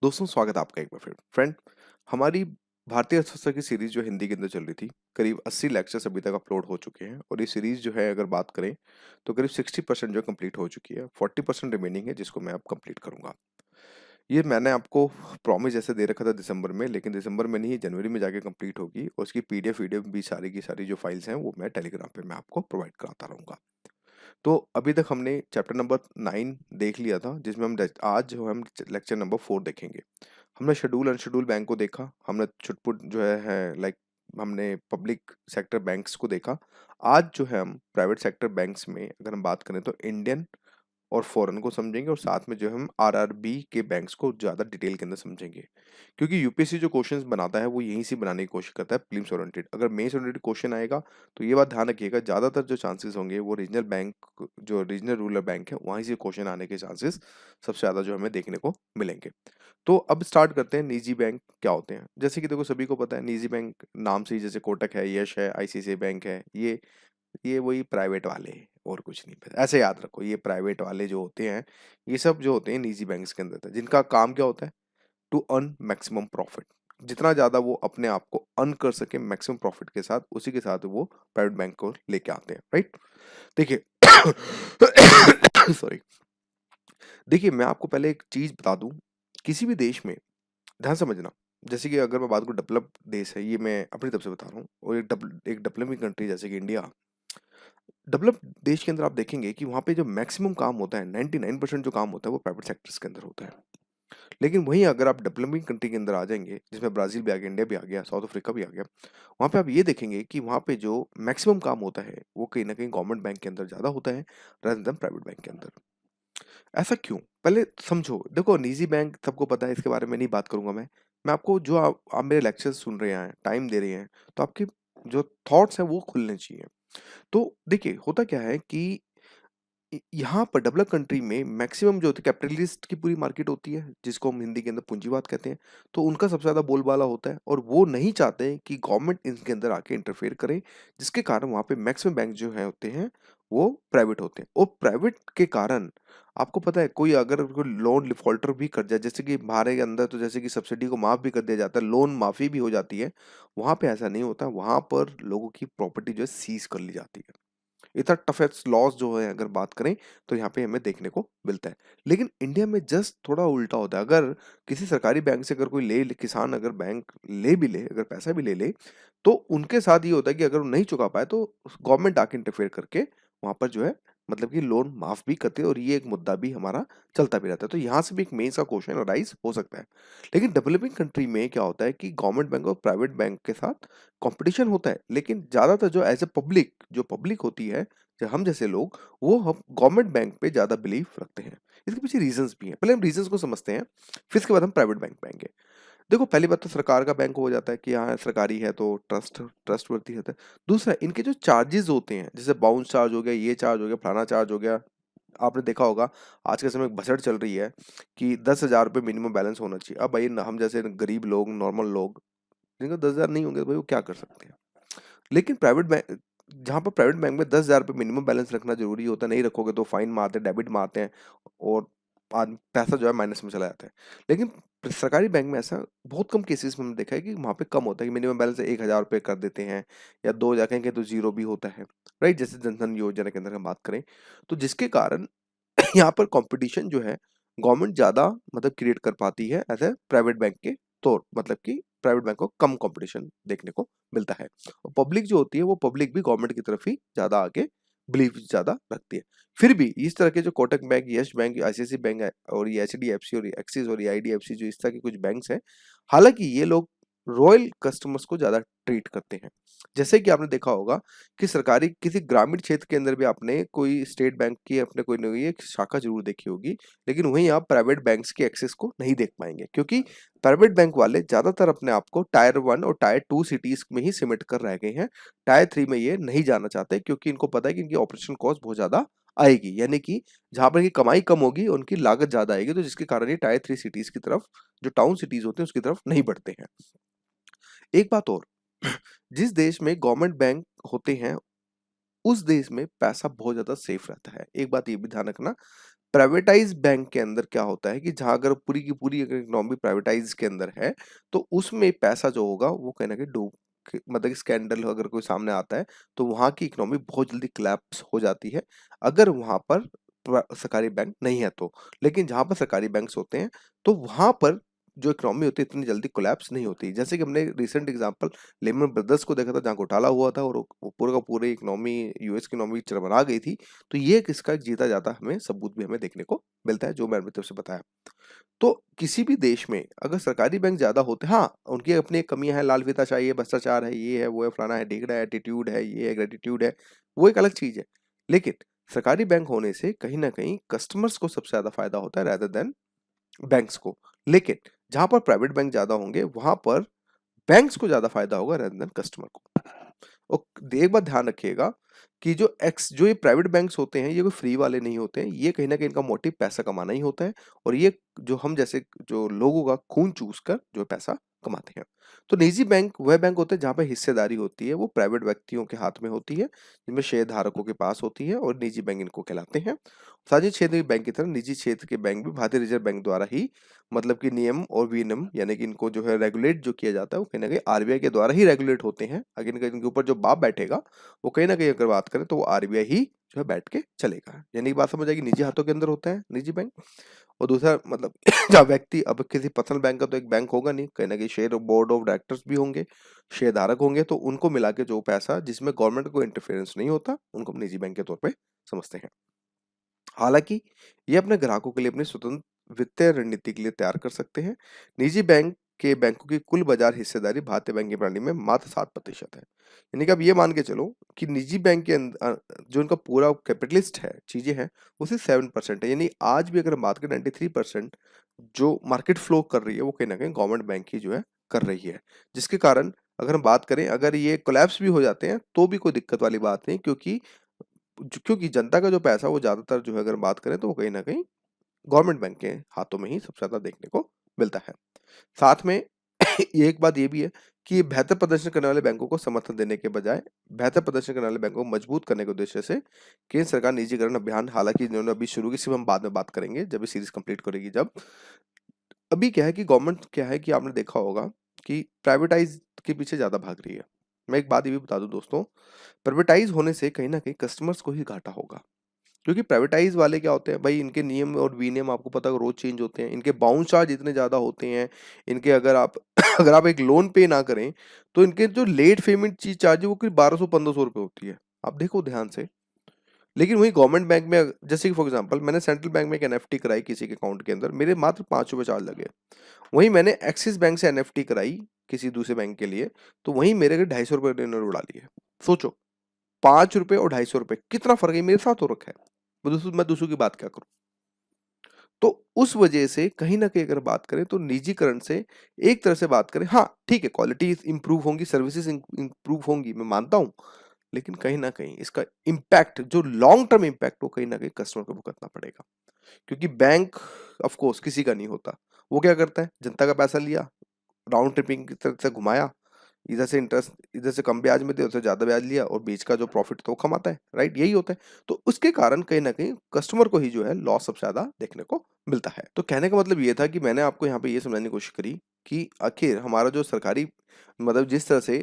दोस्तों स्वागत है आपका एक बार फिर फ्रेंड। हमारी भारतीय अर्थव्यवस्था की सीरीज जो हिंदी के अंदर चल रही थी, करीब 80 लेक्चर्स अभी तक अपलोड हो चुके हैं और ये सीरीज जो है अगर बात करें तो करीब 60% जो कंप्लीट हो चुकी है, 40% रिमेनिंग है जिसको मैं अब कंप्लीट करूंगा। ये मैंने आपको प्रॉमिस जैसे दे रखा था दिसंबर में, लेकिन दिसंबर में नहीं, जनवरी में जाके कंप्लीट होगी और उसकी पीडीएफ वीडियो भी सारी की सारी जो फाइल्स हैं वो मैं टेलीग्राम पे मैं आपको प्रोवाइड कराता रहूंगा। तो अभी तक हमने चैप्टर नंबर 9 देख लिया था, जिसमें आज जो हम लेक्चर नंबर 4 देखेंगे। हमने शेड्यूल अनशेड्यूल बैंक को देखा, हमने छुटपुट जो है लाइक हमने पब्लिक सेक्टर बैंक्स को देखा। आज जो है हम प्राइवेट सेक्टर बैंक्स में अगर हम बात करें तो इंडियन और फॉरेन को समझेंगे और साथ में जो हम आरआरबी के बैंक्स को ज़्यादा डिटेल के अंदर समझेंगे। क्योंकि यूपीएससी जो क्वेश्चंस बनाता है वो यहीं से बनाने की कोशिश करता है प्रीलिम्स ओरिएंटेड। अगर मेंस ओरिएंटेड क्वेश्चन आएगा तो ये बात ध्यान रखिएगा, ज़्यादातर जो चांसेस होंगे वो रीजनल बैंक, जो रीजनल रूरल बैंक है वहीं से क्वेश्चन आने के चांसेस सबसे ज़्यादा जो हमें देखने को मिलेंगे। तो अब स्टार्ट करते हैं, निजी बैंक क्या होते हैं। जैसे कि देखो सभी को पता है निजी बैंक नाम से ही, जैसे कोटक है, यश है, आईसीआईसीआई बैंक है, ये वही प्राइवेट वाले हैं और कुछ नहीं। बस ऐसे याद रखो, ये प्राइवेट वाले जो होते हैं ये सब जो होते हैं निजी बैंक्स के अंदर था, जिनका काम क्या होता है टू अर्न मैक्सिमम प्रॉफिट। जितना ज्यादा वो अपने आप को अर्न कर सके मैक्सिमम प्रॉफिट के साथ, उसी के साथ वो प्राइवेट बैंक को लेके आते हैं, राइट। देखिए सॉरी। देखिए मैं आपको पहले एक चीज बता दूं, किसी भी देश में ध्यान समझना। जैसे कि अगर मैं बात करूं डेवलप देश है, ये मैं अपनी तरफ से बता रहा हूँ, और एक डेवलपिंग कंट्री जैसे कि इंडिया, डेवलप देश के अंदर आप देखेंगे कि वहाँ पे जो मैक्सिमम काम होता है, 99% जो काम होता है वो प्राइवेट सेक्टर्स के अंदर होता है। लेकिन वहीं अगर आप डेवलपिंग कंट्री के अंदर आ जाएंगे, जिसमें ब्राजील भी आ गया, इंडिया भी आ गया, साउथ अफ्रीका भी आ गया, वहाँ पे आप ये देखेंगे कि वहाँ पे जो मैक्सिमम काम होता है वो कहीं ना कहीं गवर्नमेंट बैंक के अंदर ज़्यादा होता है rather than प्राइवेट बैंक के अंदर। ऐसा क्यों, पहले समझो। देखो निजी बैंक सबको पता है, इसके बारे में नहीं बात करूंगा मैं आपको जो आप मेरे लेक्चर्स सुन रहे हैं, टाइम दे रहे हैं, तो आपके जो थॉट्स हैं वो खुलने चाहिए। तो देखिए होता क्या है कि यहाँ पर डेवलप कंट्री में मैक्सिमम जो होती है कैपिटलिस्ट की पूरी मार्केट होती है, जिसको हम हिंदी के अंदर पूंजीवाद कहते हैं। तो उनका सबसे ज्यादा बोलबाला होता है और वो नहीं चाहते हैं कि गवर्नमेंट इनके अंदर आके इंटरफेयर करे, जिसके कारण वहाँ पे मैक्सिमम बैंक जो है होते हैं वो प्राइवेट होते हैं। और प्राइवेट के कारण आपको पता है, कोई अगर कोई लोन डिफॉल्टर भी कर जाए, जैसे कि हमारे अंदर तो जैसे कि सब्सिडी को माफ भी कर दिया जाता है, लोन माफी भी हो जाती है, वहां पे ऐसा नहीं होता। वहां पर लोगों की प्रॉपर्टी जो है सीज कर ली जाती है। इतना टफेस्ट लॉस जो है अगर बात करें तो यहाँ पे हमें देखने को मिलता है। लेकिन इंडिया में जस्ट थोड़ा उल्टा होता है। अगर किसी सरकारी बैंक से अगर कोई किसान अगर बैंक ले भी ले, अगर पैसा भी ले ले, तो उनके साथ ये होता है कि अगर वो नहीं चुका पाए तो गवर्नमेंट आके इंटरफेयर करके वहां पर जो है मतलब कि लोन माफ भी करते हैं, और ये एक मुद्दा भी हमारा चलता भी रहता है। तो यहाँ से भी एक मेन का क्वेश्चन राइज हो सकता है। लेकिन डेवलपिंग कंट्री में क्या होता है कि गवर्नमेंट बैंक और प्राइवेट बैंक के साथ कंपटीशन होता है, लेकिन ज्यादातर जो एज ए पब्लिक, जो पब्लिक होती है, जो हम जैसे लोग, वो हम गवर्नमेंट बैंक पे ज्यादा बिलीव रखते हैं। इसके पीछे रीजंस भी हैं, पहले हम रीजंस को समझते हैं, फिर इसके बाद हम प्राइवेट बैंक पाएंगे। देखो पहली बात तो सरकार का बैंक हो जाता है कि हाँ सरकारी है तो ट्रस्टवर्दी रहता है। दूसरा, इनके जो चार्जेस होते हैं, जैसे बाउंस चार्ज हो गया, ये चार्ज हो गया, फलाना चार्ज हो गया। आपने देखा होगा आज के समय में भसड़ चल रही है कि 10,000 रुपये मिनिमम बैलेंस होना चाहिए। अब भाई हम जैसे गरीब लोग, नॉर्मल लोग, जिनको 10,000 नहीं होंगे तो भाई वो क्या कर सकते हैं। लेकिन प्राइवेट बैंक, जहाँ पर प्राइवेट बैंक में 10,000 रुपये मिनिमम बैलेंस रखना जरूरी होता है, नहीं रखोगे तो फाइन मारते हैं, डेबिट मारते हैं, और पैसा जो है माइनस में चला जाता है। लेकिन सरकारी बैंक में ऐसा बहुत कम केसेस में हमने देखा है कि वहाँ पे कम होता है, कि मिनिमम बैलेंस 1,000 रुपये कर देते हैं, या 2,000 कहेंगे तो जीरो भी होता है, राइट। जैसे जनधन योजना के अंदर हम बात करें, तो जिसके कारण यहाँ पर कंपटीशन जो है गवर्नमेंट ज्यादा मतलब क्रिएट कर पाती है एज ए प्राइवेट बैंक के तौर, मतलब कि प्राइवेट बैंक को कम कंपटीशन देखने को मिलता है। और पब्लिक जो होती है वो पब्लिक भी गवर्नमेंट की तरफ ही ज्यादा आगे बिलीव ज्यादा रखती है। फिर भी इस तरह के जो Kotak bank, Yes bank, ICIC bank है, और ये एचडीएफसी और एक्सिस और ये आईडीएफसी, जो इस तरह के कुछ बैंक्स हैं, हालांकि ये लोग रॉयल कस्टमर्स को ज्यादा ट्रीट करते हैं। जैसे कि आपने देखा होगा कि सरकारी किसी ग्रामीण क्षेत्र के अंदर भी आपने कोई स्टेट बैंक की अपने कोई ना कोई एक शाखा जरूर देखी होगी, लेकिन वहीं आप प्राइवेट बैंक्स के एक्सेस को नहीं देख पाएंगे, क्योंकि प्राइवेट बैंक वाले ज्यादातर अपने आप को टायर 1 और टायर 2 सिटीज में ही सिमट कर रह गए हैं। टायर 3 में ये नहीं जाना चाहते, क्योंकि इनको पता है कि इनकी ऑपरेशन कॉस्ट बहुत ज्यादा आएगी, यानी कि जहां पर इनकी कमाई कम होगी उनकी लागत ज्यादा आएगी, तो जिसके कारण ये टायर 3 सिटीज की तरफ, जो टाउन सिटीज होते हैं उसकी तरफ नहीं बढ़ते हैं। एक बात और, जिस देश में गवर्नमेंट बैंक होते हैं उस देश में पैसा बहुत ज्यादा सेफ रहता है। एक बात ये भी ध्यान रखना, प्राइवेटाइज बैंक के अंदर क्या होता है कि जहां अगर पूरी की पूरी अगर इकोनॉमी प्राइवेटाइज के अंदर है तो उसमें पैसा जो होगा वो कहीं ना कहीं डूब मतलब स्कैंडल अगर कोई सामने आता है तो वहां की इकोनॉमी बहुत जल्दी कोलैप्स हो जाती है अगर वहां पर सरकारी बैंक नहीं है तो। लेकिन जहां पर सरकारी बैंक्स होते हैं तो वहां पर जो इकोनॉमी होती है इतनी जल्दी कोलैप्स नहीं होती। जैसे कि हमने रिसेंट एग्जांपल लेमन ब्रदर्स को देखा था जहां घोटाला हुआ था और वो पूरे का पूरे इकोनॉमी यूएस की इकोनॉमी चरमरा गई थी। तो ये किसका जीता जाता हमें सबूत भी हमें देखने को मिलता है जो मैंने तरफ से बताया। तो किसी भी देश में अगर सरकारी बैंक ज्यादा होते हाँ उनकी अपनी एक कमियां हैं लाल फीताशाही है भ्रष्टाचार है ये है वो है फलाना है ढीगड़ा है एटीट्यूड है ये है ग्रेटिट्यूड है वो एक अलग चीज है। लेकिन सरकारी बैंक होने से कहीं ना कहीं कस्टमर्स को सबसे ज्यादा फायदा होता है rather देन बैंक्स को। लेकिन जहां पर प्राइवेट बैंक ज्यादा होंगे वहां पर बैंक्स को ज्यादा फायदा होगा rather देन कस्टमर को। और एक बात ध्यान रखिएगा कि जो ये प्राइवेट बैंक्स होते हैं ये कोई फ्री वाले नहीं होते हैं। ये कहीं ना कहीं इनका मोटिव पैसा कमाना ही होता है और ये जो हम जैसे जो लोगों का खून चूस कर जो पैसा कमाते हैं। तो निजी बैंक वह बैंक होते हैं जहां पर हिस्सेदारी होती है वो प्राइवेट व्यक्तियों के हाथ में होती है जिनमें शेयर धारकों के पास होती है और निजी बैंक इनको कहलाते हैं। सार्वजनिक क्षेत्र के बैंक की तरह निजी क्षेत्र के बैंक भी भारतीय रिजर्व बैंक द्वारा ही मतलब कि नियम और विनियम यानी कि इनको जो है रेगुलेट जो किया जाता है वो कहीं ना कहीं आरबीआई के द्वारा ही रेगुलेट होते हैं। अगर इनके ऊपर जो बाप बैठेगा वो कहीं ना कहीं अगर बात करें तो वो आरबीआई ही जो है बैठ के चलेगा। यानी कि बात समझ आएगी निजी हाथों के अंदर होता है निजी बैंक। और दूसरा मतलब जहाँ व्यक्ति अब किसी पर्सनल बैंक का तो एक बैंक होगा नहीं कहीं ना कहीं शेयर बोर्ड ऑफ डायरेक्टर्स भी होंगे शेयर धारक होंगे तो उनको मिला के जो पैसा जिसमें गवर्नमेंट को इंटरफेरेंस नहीं होता उनको हम निजी बैंक के तौर पे समझते हैं। हालांकि ये अपने ग्राहकों के लिए अपनी स्वतंत्र वित्तीय रणनीति के लिए तैयार कर सकते हैं। निजी बैंक के बैंकों की कुल बाजार हिस्सेदारी भारतीय बैंकिंग प्रणाली में मात्र 7% है। यानी कि आप ये मान के चलो कि निजी बैंक के जो इनका पूरा कैपिटलिस्ट है चीजें हैं वो सिर्फ 7% है। यानी आज भी अगर हम बात करें 93% जो मार्केट फ्लो कर रही है वो कहीं ना कहीं गवर्नमेंट बैंक ही जो है कर रही है। जिसके कारण अगर हम बात करें अगर ये कोलैप्स भी हो जाते हैं तो भी कोई दिक्कत वाली बात नहीं क्योंकि जनता का जो पैसा वो ज्यादातर जो है अगर बात करें तो वो कहीं ना कहीं गवर्नमेंट बैंक के हाथों में ही सबसे ज्यादा देखने को मिलता है। साथ में ये एक बात ये भी है कि बेहतर प्रदर्शन करने वाले बैंकों को समर्थन देने के बजाय बेहतर प्रदर्शन करने वाले बैंकों को मजबूत करने के उद्देश्य से केंद्र सरकार निजीकरण अभियान हालांकि इन्होंने अभी शुरू की सिर्फ हम बाद में बात करेंगे जब ये सीरीज कंप्लीट करेगी जब। अभी क्या है कि गवर्नमेंट क्या है कि आपने देखा होगा कि प्राइवेटाइज के पीछे ज्यादा भाग रही है। मैं एक बात ये भी बता दूं दोस्तों प्राइवेटाइज होने से कहीं ना कहीं कस्टमर्स को ही घाटा होगा। क्योंकि प्राइवेटाइज वाले क्या होते हैं भाई इनके नियम और विनियम आपको पता है रोज चेंज होते हैं इनके बाउंस चार्ज इतने ज्यादा होते हैं। इनके अगर आप अगर आप एक लोन पे ना करें तो इनके जो लेट पेमेंट चीज चार्ज है वो करीब 1200-1500 रुपए होती है। आप देखो ध्यान से। लेकिन वही गवर्नमेंट बैंक में जैसे कि फॉर एग्जांपल मैंने सेंट्रल बैंक में एक एनएफटी कराई किसी के अकाउंट के अंदर मेरे मात्र 5 रुपए चार्ज लगे। वहीं मैंने एक्सिस बैंक से एनएफटी कराई किसी दूसरे बैंक के लिए तो वहीं मेरे के 250 रुपए इन्होंने उड़ा लिए। सोचो 5 रुपए और 250 रुपए कितना फर्क है मेरे साथ हो रखा है। मैं दूसरों की बात क्या करूं। तो उस वजह से कहीं ना कहीं अगर बात करें तो निजीकरण से एक तरह से बात करें हाँ ठीक है क्वालिटी इंप्रूव होंगी सर्विसेज इंप्रूव होंगी मैं मानता हूं। लेकिन कहीं ना कहीं इसका इम्पैक्ट जो लॉन्ग टर्म इम्पैक्ट वो कहीं ना कहीं कस्टमर को भुगतना पड़ेगा। क्योंकि बैंक ऑफ कोर्स किसी का नहीं होता। वो क्या करता है जनता का पैसा लिया राउंड ट्रिपिंग की तरह से घुमाया इधर से इंटरेस्ट इधर से कम ब्याज में दिया उधर से ज्यादा ब्याज लिया और बीच का जो प्रॉफिट तो वो कमाता है राइट यही होता है। तो उसके कारण कहीं ना कहीं कस्टमर को ही जो है लॉस सबसे ज्यादा देखने को मिलता है। तो कहने का मतलब ये था कि मैंने आपको यहाँ पे ये समझाने की कोशिश करी कि आखिर हमारा जो सरकारी मतलब जिस तरह से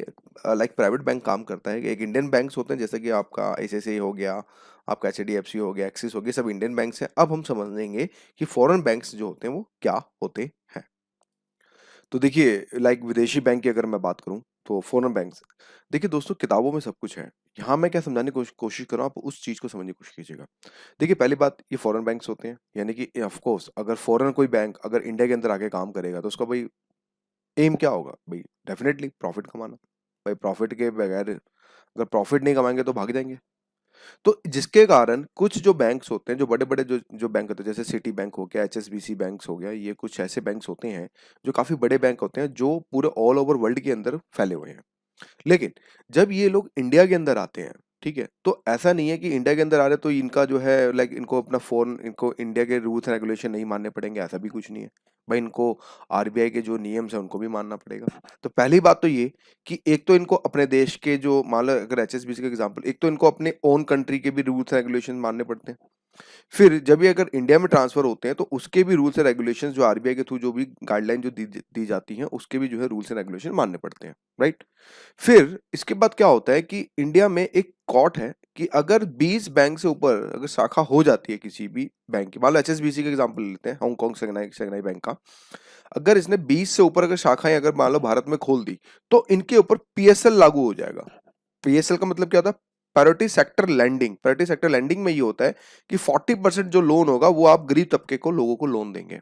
लाइक प्राइवेट बैंक काम करता है एक इंडियन बैंक्स होते हैं जैसे कि आपका आईसीआईसीआई हो गया आपका एचडीएफसी हो गया एक्सिस हो गया सब इंडियन बैंक्स हैं। अब हम समझेंगे कि फॉरेन बैंक्स जो होते हैं वो क्या होते हैं। तो देखिए लाइक विदेशी बैंक की अगर मैं बात करूं तो फॉरेन बैंक्स देखिए दोस्तों किताबों में सब कुछ है। यहाँ मैं क्या समझाने की कोशिश कर रहा हूँ आप उस चीज को समझने की कोशिश कीजिएगा। देखिए पहली बात ये फॉरेन बैंक्स होते हैं यानी कि ऑफ कोर्स अगर फॉरेन कोई बैंक अगर इंडिया के अंदर आके काम करेगा तो उसका भाई एम क्या होगा भाई डेफिनेटली प्रॉफिट कमाना। भाई प्रॉफिट के बगैर अगर प्रॉफिट नहीं कमाएंगे तो भाग जाएंगे। तो जिसके कारण कुछ जो बैंक्स होते हैं जो बड़े-बड़े जो जो बैंक होते हैं जैसे सिटी बैंक हो गया, एचएसबीसी बैंक्स हो गया, ये कुछ ऐसे बैंक्स होते हैं जो काफ़ी बड़े बैंक होते हैं जो पूरे ऑल ओवर वर्ल्ड के अंदर फैले हुए हैं। लेकिन जब ये लोग इंडिया के अंदर आते हैं, ठीक है? तो ऐसा नहीं है कि इंडिया के अंदर आ रहे हैं तो इनका जो है लाइक इनको अपना फ़ोन इनको इंडिया के रूल्स एंड रेगुलेशन नहीं मानने पड़ेंगे, ऐसा भी कुछ नहीं है। भाई इनको आरबीआई के जो नियम्स हैं उनको भी मानना पड़ेगा। तो पहली बात तो ये कि एक तो इनको अपने देश के जो मान लो अगर एचएसबीसी का एग्जांपल एक तो इनको अपने ओन कंट्री के भी रूल्स एंड रेगुलेशन मानने पड़ते हैं। फिर जब ये अगर इंडिया में ट्रांसफर होते हैं तो उसके भी रूल्स एंड रेगुलेशंस जो आरबीआई के थ्रू जो भी गाइडलाइन जो दी जाती हैं उसके भी जो है रूल्स एंड रेगुलेशन मानने पड़ते हैं, राइट? फिर इसके बाद क्या होता है कि इंडिया में एक कॉट है कि अगर 20 बैंक से ऊपर अगर शाखा हो जाती है किसी भी बैंक की, मान लो एचएसबीसी का एग्जांपल लेते हैं, हांगकांग शंघाई शंघाई बैंक का, अगर इसने 20 से ऊपर अगर शाखाएं अगर मान लो भारत में खोल दी तो इनके ऊपर पीएसएल लागू हो जाएगा। पीएसएल का मतलब क्या था? Priority sector lending. Priority sector lending में ये होता है कि 40% जो लोन होगा वो आप गरीब तबके को लोगों को लोन देंगे।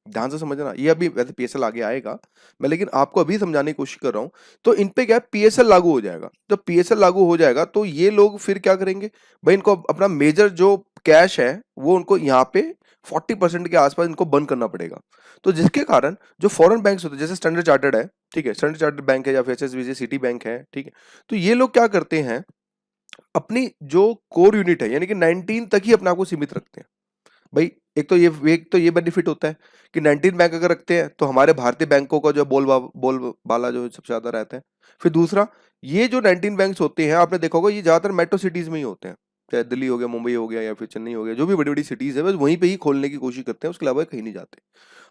ध्यान से समझना, ये अभी वैसे पीएसएल आगे आएगा, मैं लेकिन आपको अभी समझाने की कोशिश कर रहा हूं। तो इन पे क्या है, पीएसएल लागू हो जाएगा। जब पीएसएल लागू हो जाएगा तो ये लोग फिर क्या करेंगे भाई, इनको अपना मेजर जो कैश है वो उनको यहाँ पे 40% के आसपास इनको बंद करना पड़ेगा। तो जिसके कारण जो फॉरेन बैंक्स होते हैं जैसे स्टैंडर्ड चार्टर्ड है, ठीक है, स्टैंडर्ड चार्टर्ड बैंक है या फिर एचएसबीसी सिटी बैंक है, ठीक है, तो ये लोग क्या करते हैं, अपनी जो कोर यूनिट है यानी कि 19 तक ही अपने आप को सीमित रखते हैं। भाई एक तो ये बेनिफिट होता है कि 19 बैंक अगर रखते हैं तो हमारे भारतीय बैंकों का जो बोलबाला जो सबसे ज्यादा रहता है। फिर दूसरा, ये जो 19 बैंक्स होते हैं आपने देखा होगा ये ज्यादातर मेट्रो सिटीज में ही होते हैं, चाहे दिल्ली हो गया, मुंबई हो गया या फिर चेन्नई हो गया, जो भी बड़ी बड़ी सिटीज है बस वहीं पे ही खोलने की कोशिश करते हैं, उसके अलावा कहीं नहीं जाते।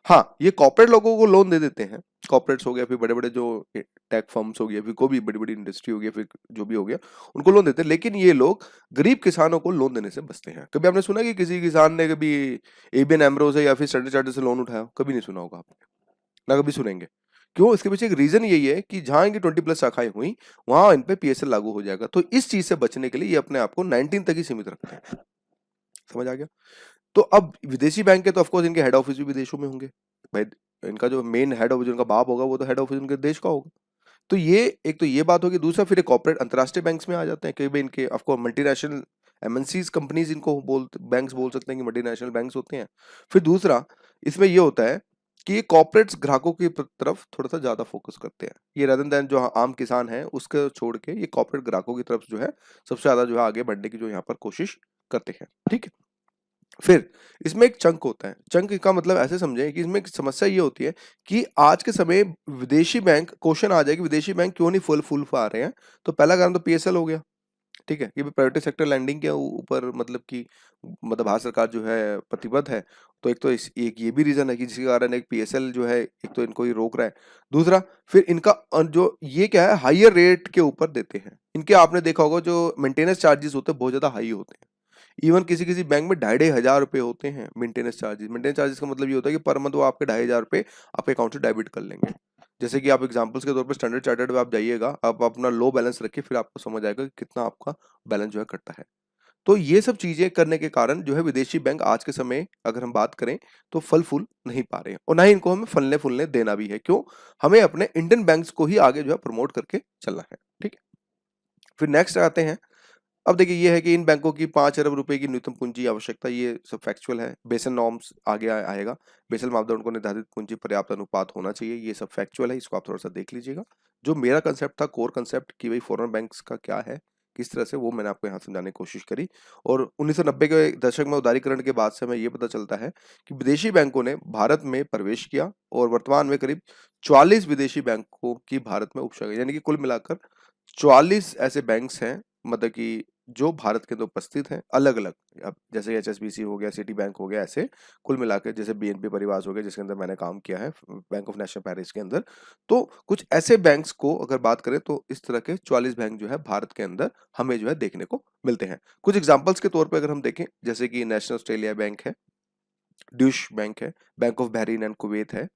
हाँ, ये कॉर्पोरेट लोगों को लोन दे देते हैं, कॉर्पोरेट्स हो गया फिर बड़े बड़े जो टेक फर्म्स हो गया फिर कोई भी बड़ी बड़ी इंडस्ट्री हो गया फिर जो भी हो गया उनको लोन देते हैं, लेकिन ये लोग गरीब किसानों को लोन देने से बचते हैं। कभी आपने सुना कि किसी किसान ने कभी एबीएन एमरो से या फिर स्टैंडर्ड चार्टर्ड से लोन उठाया? कभी नहीं सुना होगा आपने, ना कभी सुनेंगे। क्यों? इसके पीछे एक रीजन यही है कि जहां इनकी 20+ शाखाएं हुई वहां इन पे पीएसएल लागू हो जाएगा। तो इस चीज से बचने के लिए ये अपने आप को 19 तक ही सीमित रखते हैं। समझ आ गया? तो अब विदेशी बैंक है तो ऑफकोर्स इनके हेड ऑफिस भी विदेशों में होंगे भाई, इनका जो मेन हेड ऑफिस उनका बाप होगा वो तो हेड ऑफिस उनके देश का होगा। तो ये एक तो ये बात होगी, दूसरा फिर कॉर्पोरेट अंतरराष्ट्रीय बैंक्स में आ जाते हैं कई भी इनके, ऑफकोर्स मल्टीनेशनल एमएनसीज कंपनीज इनको बैंक्स बोल सकते हैं कि मल्टीनेशनल बैंक्स होते हैं। फिर दूसरा इसमें ये होता है कि ये कॉर्पोरेट्स ग्राहकों की तरफ थोड़ा सा ज्यादा फोकस करते हैं, ये रदर देन जो आम किसान है उसके छोड़ के ये कॉर्पोरेट ग्राहकों की तरफ जो है सबसे ज्यादा जो है आगे बढ़ने की जो यहाँ पर कोशिश करते हैं, ठीक है। फिर इसमें एक चंक होता है, चंक का मतलब ऐसे समझें कि इसमें एक समस्या ये होती है कि आज के समय विदेशी बैंक, क्वेश्चन आ जाए कि विदेशी बैंक क्यों नहीं फुल फुल पा रहे हैं, तो पहला कारण तो पीएसएल हो गया, ठीक है, ये भी प्राइवेट सेक्टर लैंडिंग के ऊपर मतलब कि मतलब भारत सरकार जो है प्रतिबद्ध है। तो एक तो एक ये भी रीजन है कि जिसके कारण एक पीएसएल जो है एक तो इनको ही रोक रहा है। दूसरा फिर इनका जो ये क्या है, हाइयर रेट के ऊपर देते हैं इनके, आपने देखा होगा जो मेंटेनेंस चार्जेस होते हैं बहुत ज्यादा हाई होते हैं। इवन किसी किसी बैंक में 2,500 होते हैं मेंटेनेंस चार्जेस। मेंटेनेंस चार्जेस का मतलब ये होता है कि पर मंथ वो आपके 2,500 आपके अकाउंट से डेबिट कर लेंगे। जैसे कि आप एग्जांपल्स के तौर पर स्टैंडर्ड चार्टर्ड में आप जाइएगा, आप अपना लो बैलेंस रखिए, फिर आपको समझ आएगा कि कितना आपका बैलेंस जो है कटता है। तो ये सब चीजें करने के कारण जो है विदेशी बैंक आज के समय अगर हम बात करें तो फल फूल नहीं पा रहे हैं, और ना ही इनको हमें फलने फूलने देना भी है। क्यों? हमें अपने इंडियन बैंक्स को ही आगे जो है प्रमोट करके चलना है, ठीक है। फिर नेक्स्ट आते हैं, अब देखिए ये है कि इन बैंकों की 5 अरब रुपए की न्यूनतम पूंजी आवश्यकता, ये सब फैक्चुअल है। बेसल नॉर्म्स आगे आएगा, बेसल मापदंड को निर्धारित पूंजी पर्याप्त अनुपात होना चाहिए, ये सब फैक्चुअल है, इसको आप थोड़ा सा देख लीजिएगा। जो मेरा कंसेप्ट था, कोर कंसेप्ट कि भाई फॉरेन बैंक्स का क्या है किस तरह से, वो मैंने आपको यहाँ समझाने की कोशिश करी। और 1990 के दशक में उदारीकरण के बाद से हमें ये पता चलता है कि विदेशी बैंकों ने भारत में प्रवेश किया और वर्तमान में करीब 44 विदेशी बैंकों की भारत में उपशाखा, यानी कि कुल मिलाकर 44 ऐसे बैंक्स हैं मतलब कि जो भारत के अंदर उपस्थित हैं अलग अलग। अब जैसे एचएसबीसी हो गया, सिटी बैंक हो गया, ऐसे कुल मिलाकर जैसे बीएनपी परिवार हो गया जिसके अंदर मैंने काम किया है, बैंक ऑफ नेशनल पेरिस के अंदर। तो कुछ ऐसे बैंक्स को अगर बात करें तो इस तरह के 44 बैंक जो है भारत के अंदर हमें जो है देखने को मिलते हैं। कुछ एग्जाम्पल्स के तौर पर अगर हम देखें, जैसे कि नेशनल ऑस्ट्रेलिया बैंक है, ड्यूश बैंक है, bank of Bahrain and Kuwait है,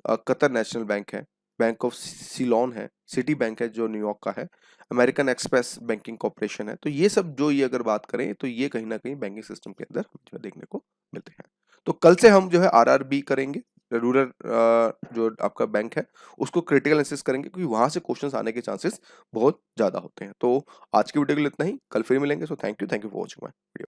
कतर नेशनल बैंक है, बैंक ऑफ सीलोन है, सिटी बैंक है जो न्यूयॉर्क का है, अमेरिकन एक्सप्रेस बैंकिंग कॉर्पोरेशन है। तो ये सब जो ये अगर बात करें तो ये कहीं ना कहीं बैंकिंग सिस्टम के अंदर जो है देखने को मिलते हैं। तो कल से हम जो है आरआरबी करेंगे, रूरल जो आपका बैंक है उसको क्रिटिकल एनालिसिस करेंगे, क्योंकि वहां से क्वेश्चंस आने के चांसेस बहुत ज्यादा होते हैं। तो आज की वीडियो के लिए इतना ही, कल फिर मिलेंगे। So thank you for watching my video.